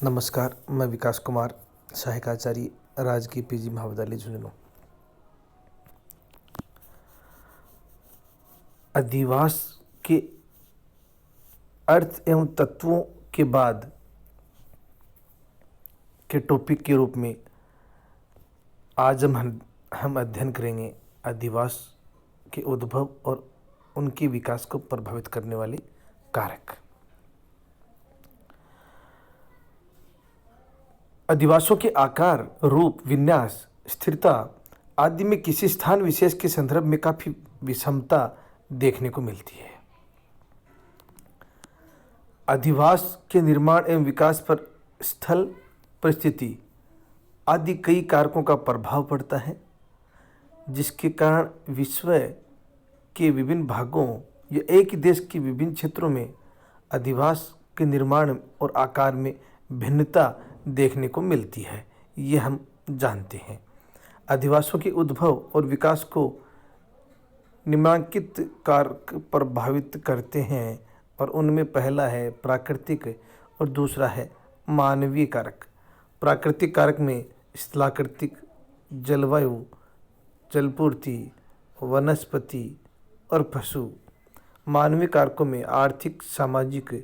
नमस्कार, मैं विकास कुमार, सहायक आचार्य, राजकीय पीजी महाविद्यालय झुंझुनू। अधिवास के अर्थ एवं तत्वों के बाद के टॉपिक के रूप में आज हम अध्ययन करेंगे अधिवास के उद्भव और उनके विकास को प्रभावित करने वाले कारक। अधिवासों के आकार, रूप, विन्यास, स्थिरता आदि में किसी स्थान विशेष के संदर्भ में काफी विषमता देखने को मिलती है। अधिवास के निर्माण एवं विकास पर स्थल, परिस्थिति आदि कई कारकों का प्रभाव पड़ता है, जिसके कारण विश्व के विभिन्न भागों या एक ही देश के विभिन्न क्षेत्रों में अधिवास के निर्माण और आकार में भिन्नता देखने को मिलती है। ये हम जानते हैं। अधिवासों के उद्भव और विकास को निम्नलिखित कारक प्रभावित करते हैं और उनमें पहला है प्राकृतिक और दूसरा है मानवीय कारक। प्राकृतिक कारक में स्थलाकृतिक, जलवायु, जलपूर्ति, वनस्पति और पशु। मानवीय कारकों में आर्थिक, सामाजिक,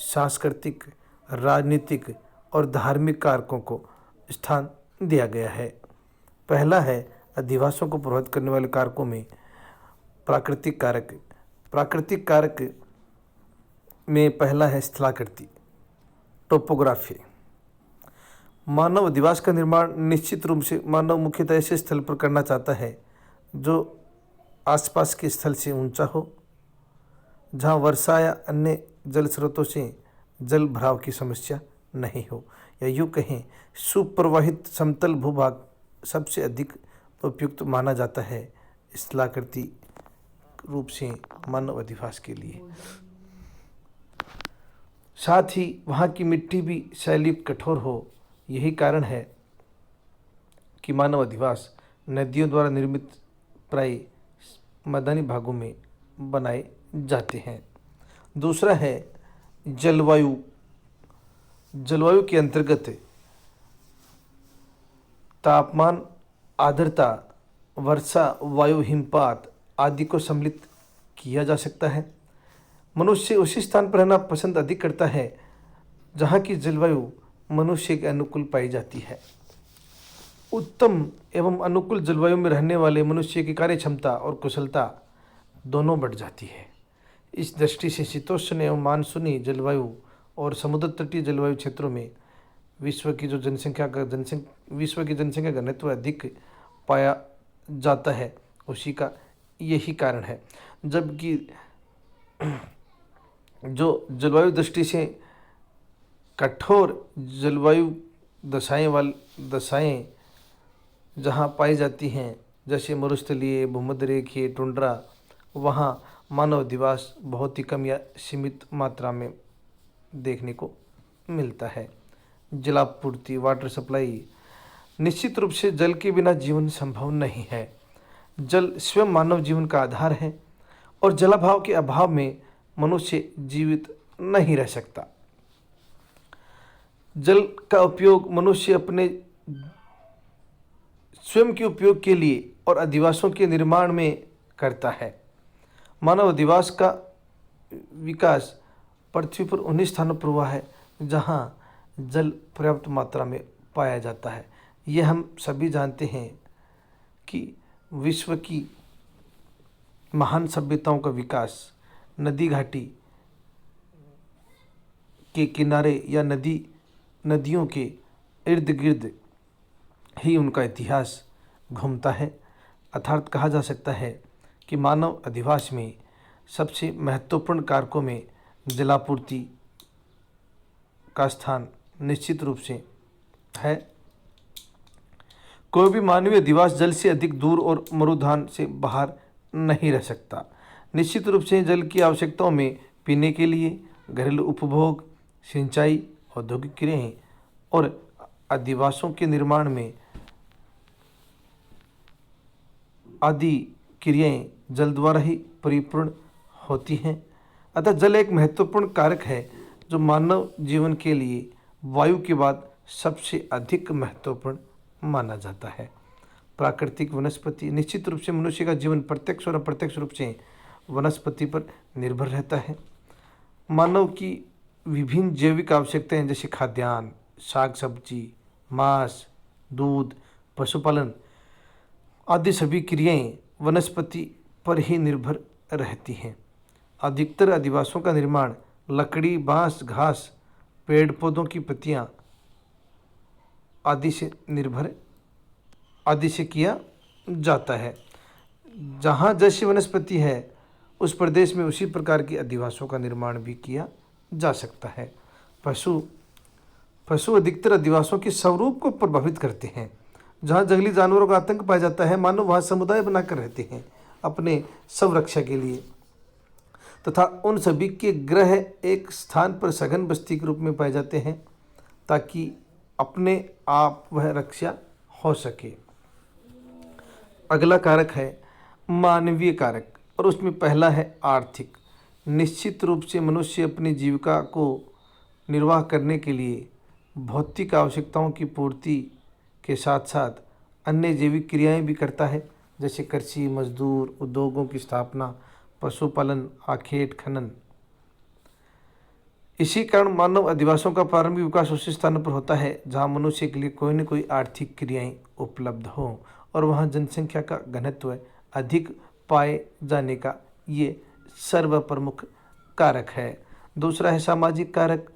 सांस्कृतिक, राजनीतिक और धार्मिक कारकों को स्थान दिया गया है। पहला है अधिवासों को प्रभावित करने वाले कारकों में प्राकृतिक कारक। प्राकृतिक कारक में पहला है स्थलाकृति, टोपोग्राफी। मानव अधिवास का निर्माण निश्चित रूप से मानव मुख्यतः ऐसे स्थल पर करना चाहता है जो आसपास के स्थल से ऊंचा हो, जहाँ वर्षा या अन्य जल स्रोतों से जल भराव की समस्या नहीं हो, या यूँ कहें सुप्रवाहित समतल भूभाग सबसे अधिक उपयुक्त माना जाता है स्थलाकृति रूप से मानव अधिवास के लिए। साथ ही वहाँ की मिट्टी भी शैलयुक्त कठोर हो। यही कारण है कि मानव अधिवास नदियों द्वारा निर्मित प्राय मैदानी भागों में बनाए जाते हैं। दूसरा है जलवायु। जलवायु के अंतर्गत तापमान, आर्द्रता, वर्षा, वायु, हिमपात आदि को सम्मिलित किया जा सकता है। मनुष्य उसी स्थान पर रहना पसंद अधिक करता है जहाँ की जलवायु मनुष्य के अनुकूल पाई जाती है। उत्तम एवं अनुकूल जलवायु में रहने वाले मनुष्य की कार्य क्षमता और कुशलता दोनों बढ़ जाती है। इस दृष्टि से शीतोष्ण एवं मानसूनी जलवायु और समुद्र तटीय जलवायु क्षेत्रों में विश्व की जनसंख्या घनत्व अधिक पाया जाता है, उसी का यही कारण है। जबकि जो जलवायु दृष्टि से कठोर जलवायु दशाएं जहाँ पाई जाती हैं, जैसे मरुस्थलीय, भूमध्यरेखीय, टुंड्रा, वहाँ मानव अधिवास बहुत ही कम या सीमित मात्रा में देखने को मिलता है। जलापूर्ति, वाटर सप्लाई। निश्चित रूप से जल के बिना जीवन संभव नहीं है। जल स्वयं मानव जीवन का आधार है और जलाभाव के अभाव में मनुष्य जीवित नहीं रह सकता। जल का उपयोग मनुष्य अपने स्वयं के उपयोग के लिए और अधिवासों के निर्माण में करता है। मानव अधिवास का विकास पृथ्वी पर उन्हीं स्थानों पर हुआ है जहाँ जल पर्याप्त मात्रा में पाया जाता है। ये हम सभी जानते हैं कि विश्व की महान सभ्यताओं का विकास नदी घाटी के किनारे या नदियों के इर्द गिर्द ही उनका इतिहास घूमता है। अर्थात कहा जा सकता है कि मानव अधिवास में सबसे महत्वपूर्ण कारकों में जलापूर्ति का स्थान निश्चित रूप से है। कोई भी मानवीय अधिवास जल से अधिक दूर और मरुस्थान से बाहर नहीं रह सकता। निश्चित रूप से जल की आवश्यकताओं में पीने के लिए, घरेलू उपभोग, सिंचाई, औद्योगिक क्रियाएं और अधिवासों के निर्माण में आदि क्रियाएं जल द्वारा ही परिपूर्ण होती हैं। अतः जल एक महत्वपूर्ण कारक है जो मानव जीवन के लिए वायु के बाद सबसे अधिक महत्वपूर्ण माना जाता है। प्राकृतिक वनस्पति, निश्चित रूप से मनुष्य का जीवन प्रत्यक्ष और अप्रत्यक्ष रूप से वनस्पति पर निर्भर रहता है। मानव की विभिन्न जैविक आवश्यकताएं जैसे खाद्यान्न, साग सब्जी, मांस, दूध, पशुपालन आदि सभी क्रियाएं वनस्पति पर ही निर्भर रहती हैं। अधिकतर अधिवासों का निर्माण लकड़ी, बांस, घास, पेड़ पौधों की पत्तियां आदि से किया जाता है। जहाँ जैसी वनस्पति है उस प्रदेश में उसी प्रकार की अधिवासों का निर्माण भी किया जा सकता है। पशु अधिकतर अधिवासों के स्वरूप को प्रभावित करते हैं। जहाँ जंगली जानवरों का आतंक पाया जाता है, मानव वहाँ समुदाय बनाकर रहते हैं अपने स्वरक्षा के लिए, तथा उन सभी के ग्रह एक स्थान पर सघन बस्ती के रूप में पाए जाते हैं ताकि अपने आप वह रक्षा हो सके। अगला कारक है मानवीय कारक, और उसमें पहला है आर्थिक। निश्चित रूप से मनुष्य अपनी जीविका को निर्वाह करने के लिए भौतिक आवश्यकताओं की पूर्ति के साथ साथ अन्य जैविक क्रियाएं भी करता है, जैसे कृषि, मजदूर, उद्योगों की स्थापना, पशुपालन, आखेट खनन। इसी कारण मानव अधिवासों का प्रारंभिक विकास उस स्थानों पर होता है जहाँ मनुष्य के लिए कोई न कोई आर्थिक क्रियाएं उपलब्ध हों और वहाँ जनसंख्या का घनत्व अधिक पाए जाने का ये सर्वप्रमुख कारक है। दूसरा है सामाजिक कारक।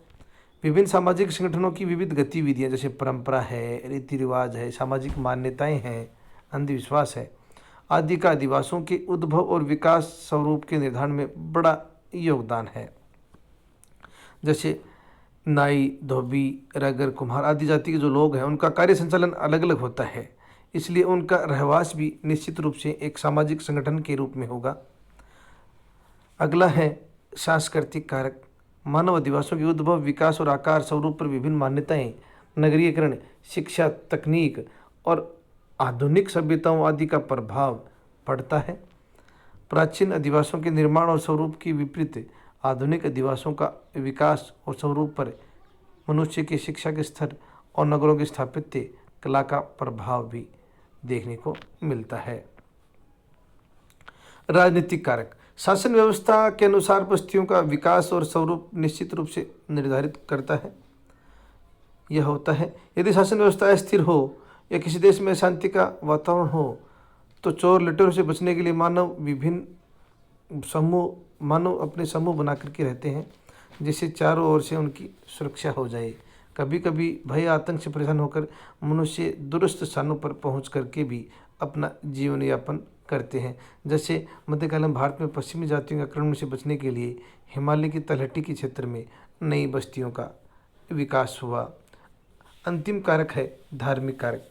विभिन्न सामाजिक संगठनों की विविध गतिविधियाँ जैसे परंपरा है, रीति रिवाज है, सामाजिक मान्यताएं हैं, अंधविश्वास है आदि का अधिवासों के उद्भव और विकास स्वरूप के निर्धारण में बड़ा योगदान है। जैसे नाई, धोबी, रगर, कुम्हार आदि जाति के जो लोग हैं उनका कार्य संचालन अलग अलग होता है, इसलिए उनका रहवास भी निश्चित रूप से एक सामाजिक संगठन के रूप में होगा। अगला है सांस्कृतिक कारक। मानव अधिवासों के उद्भव, विकास और आकार स्वरूप पर विभिन्न मान्यताएं, नगरीकरण, शिक्षा, तकनीक और आधुनिक सभ्यताओं आदि का प्रभाव पड़ता है। प्राचीन अधिवासों के निर्माण और स्वरूप के विपरीत आधुनिक अधिवासों का विकास और स्वरूप पर मनुष्य के शिक्षा के स्तर और नगरों की स्थापत्य कला का प्रभाव भी देखने को मिलता है। राजनीतिक कारक। शासन व्यवस्था के अनुसार बस्तियों का विकास और स्वरूप निश्चित रूप से निर्धारित करता है। यह होता है यदि शासन व्यवस्था अस्थिर हो या किसी देश में शांति का वातावरण हो तो चोर लुटेरों से बचने के लिए मानव अपने समूह बना करके रहते हैं जिससे चारों ओर से उनकी सुरक्षा हो जाए। कभी कभी भय आतंक से परेशान होकर मनुष्य दूरस्थ स्थानों पर पहुंच करके भी अपना जीवन यापन करते हैं। जैसे मध्यकाल में भारत में पश्चिमी जातियों के आक्रमण से बचने के लिए हिमालय की तलहटी के क्षेत्र में नई बस्तियों का विकास हुआ। अंतिम कारक है धार्मिक कारक।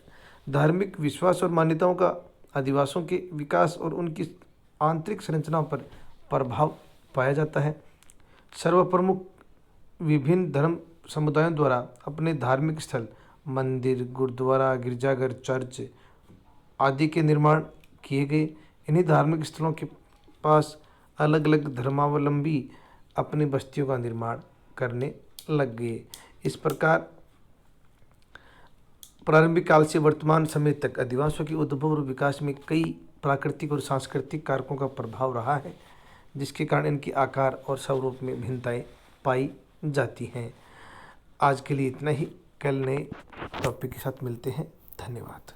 धार्मिक विश्वास और मान्यताओं का अधिवासों के विकास और उनकी आंतरिक संरचनाओं पर प्रभाव पाया जाता है। सर्वप्रमुख विभिन्न धर्म समुदायों द्वारा अपने धार्मिक स्थल, मंदिर, गुरुद्वारा, गिरजाघर, चर्च आदि के निर्माण किए गए। इन्हीं धार्मिक स्थलों के पास अलग अलग धर्मावलंबी अपनी बस्तियों का निर्माण करने लग गए। इस प्रकार प्रारंभिक काल से वर्तमान समय तक अधिवासों के उद्भव और विकास में कई प्राकृतिक और सांस्कृतिक कारकों का प्रभाव रहा है, जिसके कारण इनके आकार और स्वरूप में भिन्नताएं पाई जाती हैं। आज के लिए इतना ही। कल नए टॉपिक के साथ मिलते हैं। धन्यवाद।